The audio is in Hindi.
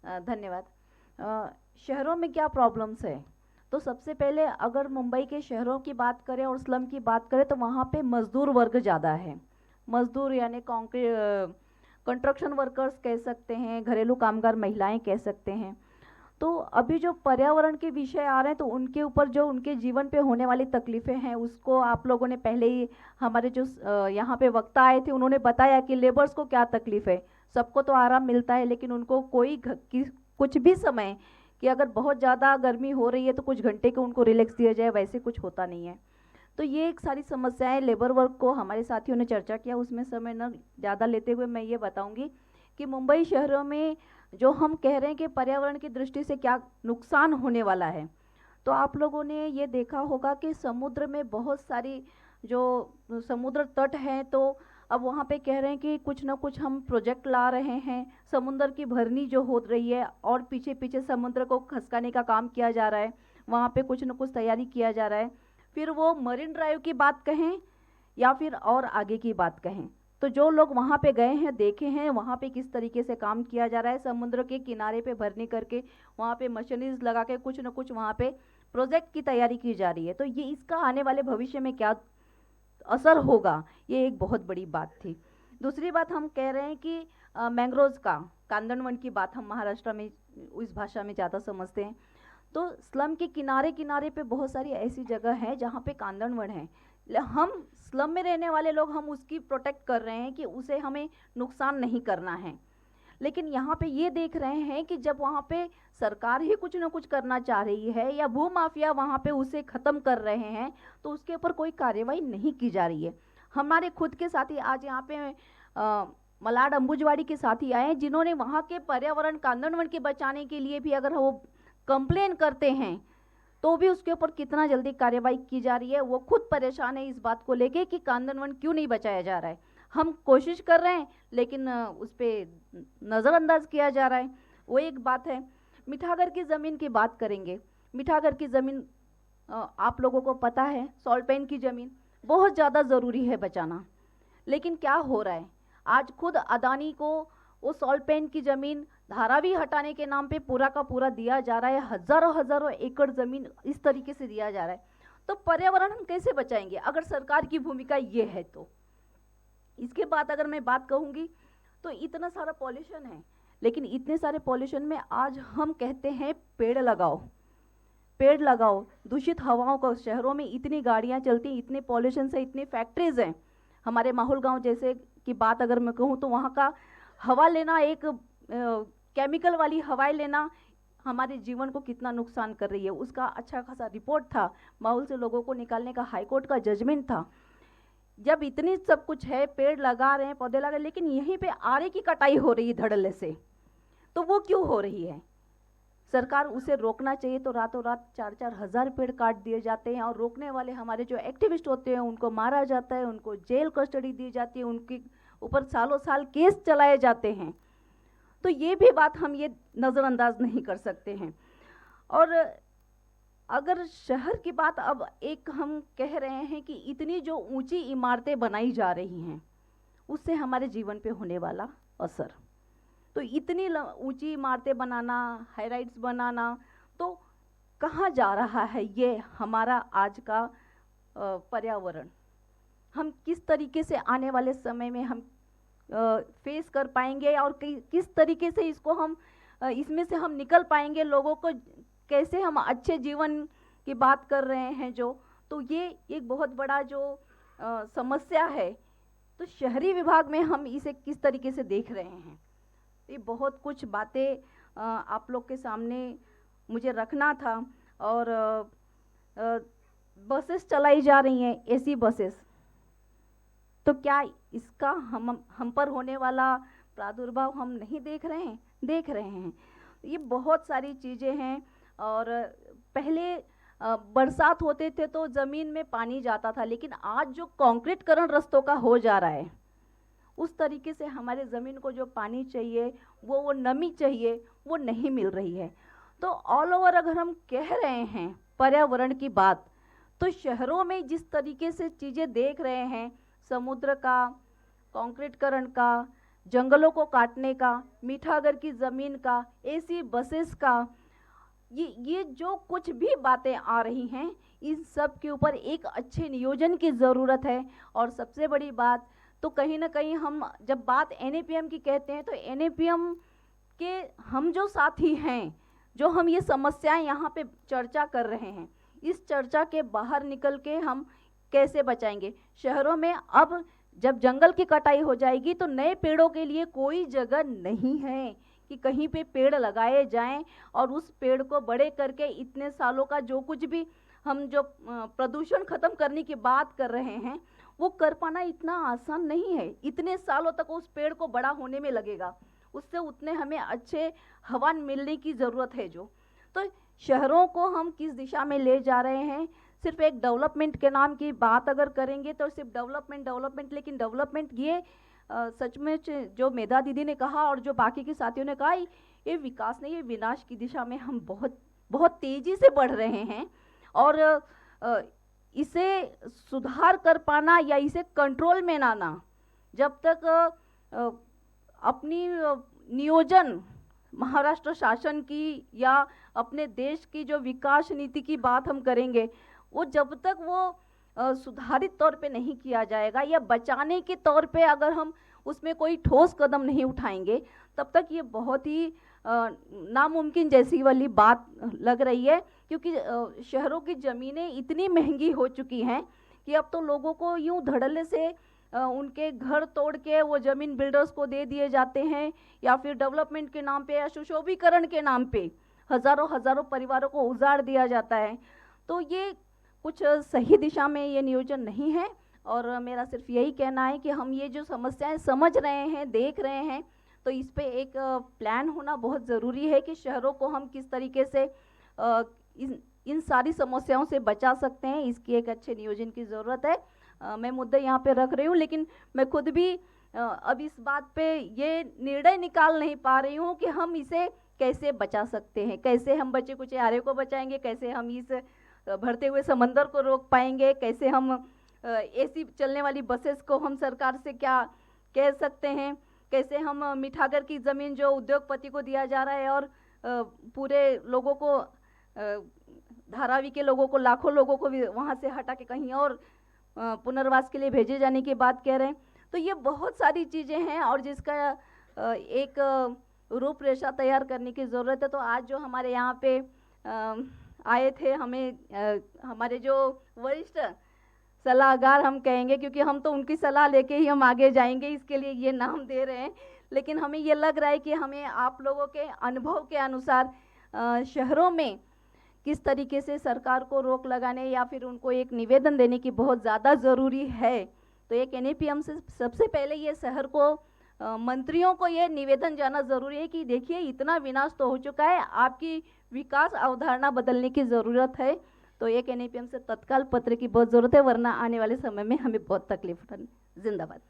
धन्यवाद। शहरों में क्या प्रॉब्लम्स है? तो सबसे पहले अगर मुंबई के शहरों की बात करें और स्लम की बात करें तो वहाँ पे मजदूर वर्ग ज़्यादा है। मजदूर यानी कॉन्क्रीट कंस्ट्रक्शन वर्कर्स कह सकते हैं, घरेलू कामगार महिलाएं कह सकते हैं। तो अभी जो पर्यावरण के विषय आ रहे हैं तो उनके ऊपर जो उनके जीवन पे होने वाली तकलीफ़ें हैं उसको आप लोगों ने पहले ही, हमारे जो यहाँ पे वक्ता आए थे उन्होंने बताया कि लेबर्स को क्या तकलीफ़ है। सबको तो आराम मिलता है लेकिन उनको कोई कुछ भी समय कि अगर बहुत ज़्यादा गर्मी हो रही है तो कुछ घंटे को उनको रिलैक्स दिया जाए, वैसे कुछ होता नहीं है। तो ये एक सारी समस्याएं लेबर वर्क को हमारे साथियों ने चर्चा किया, उसमें समय न ज़्यादा लेते हुए मैं ये बताऊंगी कि मुंबई शहरों में जो हम कह रहे हैं कि पर्यावरण की दृष्टि से क्या नुकसान होने वाला है। तो आप लोगों ने ये देखा होगा कि समुद्र में बहुत सारी जो समुद्र तट हैं तो अब वहाँ पे कह रहे हैं कि कुछ ना कुछ हम प्रोजेक्ट ला रहे हैं, समुद्र की भरनी जो हो रही है और पीछे पीछे समुद्र को खसकाने का काम किया जा रहा है, वहाँ पे कुछ ना कुछ तैयारी किया जा रहा है। फिर वो मरीन ड्राइव की बात कहें या फिर और आगे की बात कहें, तो जो लोग वहाँ पे गए हैं देखे हैं वहाँ पे किस तरीके से काम किया जा रहा है, समुद्र के किनारे पे भरनी करके वहाँ पे मशीनरीज लगा के कुछ न कुछ वहाँ पे प्रोजेक्ट की तैयारी की जा रही है। तो ये इसका आने वाले भविष्य में क्या असर होगा, ये एक बहुत बड़ी बात थी। दूसरी बात हम कह रहे हैं कि मैंग्रोव्स का, कांदनवन की बात हम महाराष्ट्र में उस भाषा में ज़्यादा समझते हैं। तो स्लम के किनारे किनारे पे बहुत सारी ऐसी जगह है जहाँ पे कांदनवन है। हम स्लम में रहने वाले लोग हम उसकी प्रोटेक्ट कर रहे हैं कि उसे हमें नुकसान नहीं करना है, लेकिन यहाँ पे ये देख रहे हैं कि जब वहाँ पे सरकार ही कुछ ना कुछ करना चाह रही है या भू माफिया वहाँ पे उसे ख़त्म कर रहे हैं तो उसके ऊपर कोई कार्रवाई नहीं की जा रही है। हमारे खुद के साथी आज यहाँ पे मलाड अंबुजवाड़ी के साथी आए हैं जिन्होंने वहाँ के पर्यावरण कांदनवन के बचाने के लिए भी अगर वो कंप्लेन करते हैं तो भी उसके ऊपर कितना जल्दी कार्रवाई की जा रही है। वो खुद परेशान है इस बात को लेके कि कांदनवन क्यों नहीं बचाया जा रहा है। हम कोशिश कर रहे हैं लेकिन उस पर नज़रअंदाज किया जा रहा है। वो एक बात है। मिठागर की ज़मीन की बात करेंगे। मिठागर की ज़मीन आप लोगों को पता है, सॉल्टपेन की ज़मीन बहुत ज़्यादा ज़रूरी है बचाना, लेकिन क्या हो रहा है आज खुद अदानी को वो सॉल्टपेन की ज़मीन धारावी हटाने के नाम पे पूरा का पूरा दिया जा रहा है, हजारों हजारों एकड़ ज़मीन इस तरीके से दिया जा रहा है। तो पर्यावरण हम कैसे बचाएंगे अगर सरकार की भूमिका ये है तो। इसके बाद अगर मैं बात कहूँगी तो इतना सारा पॉल्यूशन है, लेकिन इतने सारे पॉल्यूशन में आज हम कहते हैं पेड़ लगाओ, पेड़ लगाओ। दूषित हवाओं को, शहरों में इतनी गाड़ियाँ चलती, इतने पॉल्यूशन से, इतनी फैक्ट्रीज हैं। हमारे माहौल गांव जैसे की बात अगर मैं कहूँ तो वहाँ का हवा लेना, एक केमिकल वाली हवाएं लेना हमारे जीवन को कितना नुकसान कर रही है, उसका अच्छा खासा रिपोर्ट था। माहौल से लोगों को निकालने का हाईकोर्ट का जजमेंट था। जब इतनी सब कुछ है, पेड़ लगा रहे हैं, पौधे लगा रहे हैं, लेकिन यहीं पे आरे की कटाई हो रही है धड़ल्ले से, तो वो क्यों हो रही है? सरकार उसे रोकना चाहिए तो रातों रात 4-4 हज़ार पेड़ काट दिए जाते हैं और रोकने वाले हमारे जो एक्टिविस्ट होते हैं उनको मारा जाता है, उनको जेल कस्टडी दी जाती है, उनके ऊपर सालों साल केस चलाए जाते हैं। तो ये भी बात हम ये नज़रअंदाज नहीं कर सकते हैं। और अगर शहर की बात, अब एक हम कह रहे हैं कि इतनी जो ऊंची इमारतें बनाई जा रही हैं उससे हमारे जीवन पे होने वाला असर, तो इतनी ऊंची इमारतें बनाना, हाई राइट्स बनाना, तो कहाँ जा रहा है ये हमारा आज का पर्यावरण? हम किस तरीके से आने वाले समय में हम फेस कर पाएंगे और किस तरीके से इसको हम इसमें से हम निकल पाएंगे, लोगों को कैसे हम अच्छे जीवन की बात कर रहे हैं जो, तो ये एक बहुत बड़ा जो समस्या है। तो शहरी विभाग में हम इसे किस तरीके से देख रहे हैं, ये बहुत कुछ बातें आप लोग के सामने मुझे रखना था। और बसेस चलाई जा रही हैं, एसी बसेस, तो क्या इसका हम पर होने वाला प्रादुर्भाव हम नहीं देख रहे हैं? देख रहे हैं। ये बहुत सारी चीज़ें हैं। और पहले बरसात होते थे तो ज़मीन में पानी जाता था, लेकिन आज जो कंक्रीटकरण रस्तों का हो जा रहा है उस तरीके से हमारे ज़मीन को जो पानी चाहिए, वो नमी चाहिए, वो नहीं मिल रही है। तो ऑल ओवर अगर हम कह रहे हैं पर्यावरण की बात, तो शहरों में जिस तरीके से चीज़ें देख रहे हैं, समुद्र का, कंक्रीटकरण का, जंगलों को काटने का, मीठागर की ज़मीन का, एसी बसेस का, ये जो कुछ भी बातें आ रही हैं, इन सब के ऊपर एक अच्छे नियोजन की ज़रूरत है। और सबसे बड़ी बात तो कहीं ना कहीं हम जब बात एनएपीएम की कहते हैं तो एनएपीएम के हम जो साथी हैं, जो हम ये समस्याएं यहाँ पे चर्चा कर रहे हैं, इस चर्चा के बाहर निकल के हम कैसे बचाएंगे। शहरों में अब जब जंगल की कटाई हो जाएगी तो नए पेड़ों के लिए कोई जगह नहीं है कि कहीं पे पेड़ लगाए जाएं और उस पेड़ को बड़े करके इतने सालों का जो कुछ भी हम जो प्रदूषण खत्म करने की बात कर रहे हैं वो कर पाना इतना आसान नहीं है। इतने सालों तक उस पेड़ को बड़ा होने में लगेगा, उससे उतने हमें अच्छे हवा मिलने की ज़रूरत है। जो तो शहरों को हम किस दिशा में ले जा रहे हैं, सिर्फ एक डेवलपमेंट के नाम की बात अगर करेंगे तो सिर्फ डेवलपमेंट, लेकिन डेवलपमेंट ये सचमुच जो मेधा दीदी ने कहा और जो बाकी के साथियों ने कहा, ये विकास नहीं, ये विनाश की दिशा में हम बहुत बहुत तेजी से बढ़ रहे हैं। और इसे सुधार कर पाना या इसे कंट्रोल में लाना, जब तक अपनी नियोजन महाराष्ट्र शासन की या अपने देश की जो विकास नीति की बात हम करेंगे, वो जब तक वो सुधारित तौर पे नहीं किया जाएगा या बचाने के तौर पे अगर हम उसमें कोई ठोस कदम नहीं उठाएंगे, तब तक ये बहुत ही नामुमकिन जैसी वाली बात लग रही है। क्योंकि शहरों की ज़मीनें इतनी महंगी हो चुकी हैं कि अब तो लोगों को यूं धड़ल्ले से उनके घर तोड़ के वो ज़मीन बिल्डर्स को दे दिए जाते हैं, या फिर डेवलपमेंट के नाम पे या सुशोभीकरण के नाम पे हज़ारों हज़ारों परिवारों को उजाड़ दिया जाता है। तो ये कुछ सही दिशा में ये नियोजन नहीं है। और मेरा सिर्फ यही कहना है कि हम ये जो समस्याएं समझ रहे हैं, देख रहे हैं, तो इस पे एक प्लान होना बहुत ज़रूरी है कि शहरों को हम किस तरीके से इन सारी समस्याओं से बचा सकते हैं। इसकी एक अच्छे नियोजन की ज़रूरत है। मैं मुद्दे यहाँ पे रख रही हूँ, लेकिन मैं खुद भी अब इस बात पे ये निर्णय निकाल नहीं पा रही हूँ कि हम इसे कैसे बचा सकते हैं, कैसे हम बचे कुचेरे को बचाएंगे, कैसे हम इस बढ़ते हुए समंदर को रोक पाएंगे, कैसे हम एसी चलने वाली बसेस को हम सरकार से क्या कह सकते हैं, कैसे हम मीठागर की ज़मीन जो उद्योगपति को दिया जा रहा है और पूरे लोगों को, धारावी के लोगों को, लाखों लोगों को वहाँ से हटा के कहीं और पुनर्वास के लिए भेजे जाने की बात कह रहे हैं। तो ये बहुत सारी चीज़ें हैं और जिसका एक रूपरेखा तैयार करने की ज़रूरत है। तो आज जो हमारे यहाँ पे आए थे, हमें हमारे जो वरिष्ठ सलाहकार हम कहेंगे, क्योंकि हम तो उनकी सलाह लेके ही हम आगे जाएंगे, इसके लिए ये नाम दे रहे हैं, लेकिन हमें ये लग रहा है कि हमें आप लोगों के अनुभव के अनुसार शहरों में किस तरीके से सरकार को रोक लगाने या फिर उनको एक निवेदन देने की बहुत ज़्यादा ज़रूरी है। तो एक एनएपीएम से सबसे पहले ये शहर को मंत्रियों को ये निवेदन जाना ज़रूरी है कि देखिए इतना विनाश तो हो चुका है, आपकी विकास अवधारणा बदलने की ज़रूरत है। तो एक एनएपीएम से तत्काल पत्र की बहुत ज़रूरत है, वरना आने वाले समय में हमें बहुत तकलीफ उठानी। जिंदाबाद।